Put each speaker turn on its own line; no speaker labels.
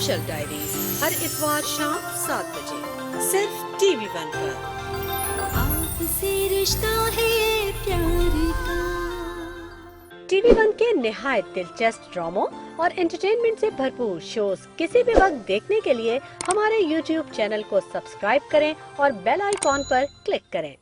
Special diaries हर इतवार शाम 7 बजे सिर्फ TV1 पर।
आपसे रिश्ता है प्यार का।
TV1 के निहायत दिलचस्प ड्रामों और एंटरटेनमेंट से भरपूर शोज किसी भी वक्त देखने के लिए हमारे YouTube चैनल को सब्सक्राइब करें और बेल आइकॉन पर क्लिक करें।